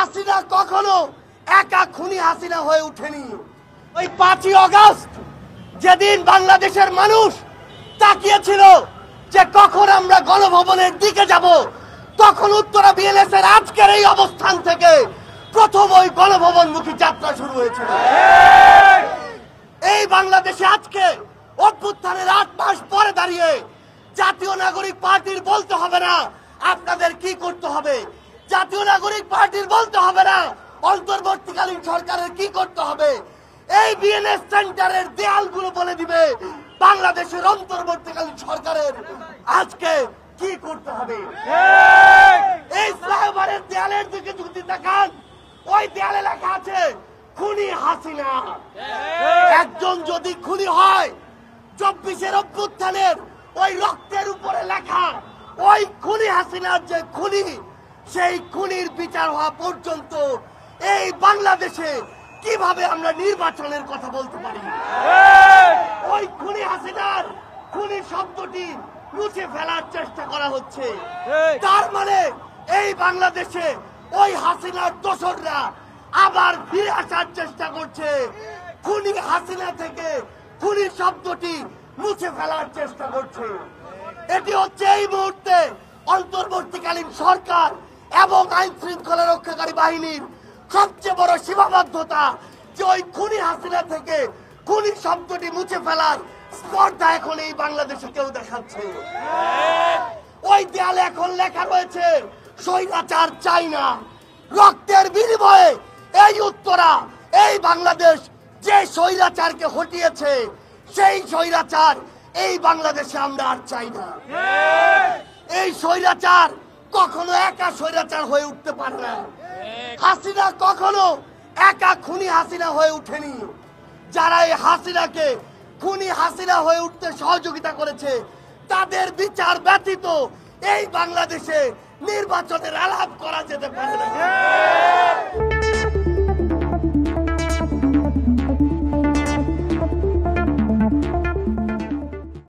হাসিনা কখনো একা খুনি হাসিনা হয়ে ওঠেনি। ওই 5ই আগস্ট যেদিন বাংলাদেশের মানুষ তাকিয়েছিল যে কখন আমরা গণভবনের দিকে যাব, তখন উত্তরা বিএলএস এর আজকের এই অবস্থান থেকে প্রথম ওই গণভবনমুখী যাত্রা শুরু হয়েছিল। এই বাংলাদেশে আজকে অভ্যুত্থানের 8 মাস পরে দাঁড়িয়ে জাতীয় নাগরিক পার্টির বলতে হবে না আপনাদের কি করতে হবে, জাতীয় নাগরিক পার্টির বলতে হবে না অন্তর্বর্তীকালীন সরকারের কি করতে হবে। এই বিএনএস সেন্টারের দেয়ালগুলো বলে দিবে বাংলাদেশের অন্তর্বর্তীকালীন সরকারের আজকে কি করতে হবে। এই ফ্লাইওভারের দেয়ালের দিকে যদি তাকান, ওই দেয়ালে লেখা আছে খুনি হাসিনা। একজন যদি খুনি হয়, 24-এর অভ্যুত্থানের ওই রক্তের উপরে লেখা ওই খুনি হাসিনার যে খুনি, সেই খুনির বিচার হওয়া পর্যন্ত এই বাংলাদেশে কিভাবে আমরা নির্বাচনের কথা বলতে পারি। ওই খুনি হাসিনার খুনি শব্দটি মুছে ফেলার চেষ্টা করা হচ্ছে। তার মানে এই বাংলাদেশে ওই হাসিনার দোসররা আবার ফিরে আসার চেষ্টা করছে। খুনি হাসিনা থেকে খুনি শব্দটি মুছে ফেলার চেষ্টা করছে। এটি হচ্ছে এই মুহূর্তে অন্তর্বর্তীকালীন সরকার এবং আইন শৃঙ্খলা রক্ষাকারী বাহিনীর সবচেয়ে বড় সীমাবদ্ধতা, যে ওই খুনি হাসিনা থেকে খুনি শব্দটি মুছে ফেলার স্পর্ধা এখন এই বাংলাদেশে কেউ দেখাচ্ছে। ওই দেয়ালে এখন লেখা রয়েছে স্বৈরাচার চাই না। রক্তের বিনিময়ে এই উত্তরা, এই বাংলাদেশ যে স্বৈরাচারকে হটিয়েছে, সেই স্বৈরাচার এই বাংলাদেশে আমরা আর চাই না। এই স্বৈরাচার কখনো একা স্বৈরাচার হয়ে উঠতে পারে না। হাসিনা কখনো একা খুনি হাসিনা হয়ে ওঠেনি। যারা এই হাসিনাকে খুনি হাসিনা হয়ে উঠতে সহযোগিতা করেছে, তাদের বিচার ব্যতীত এই বাংলাদেশে নির্বাচনের আলাপ করা যেতে পারে না।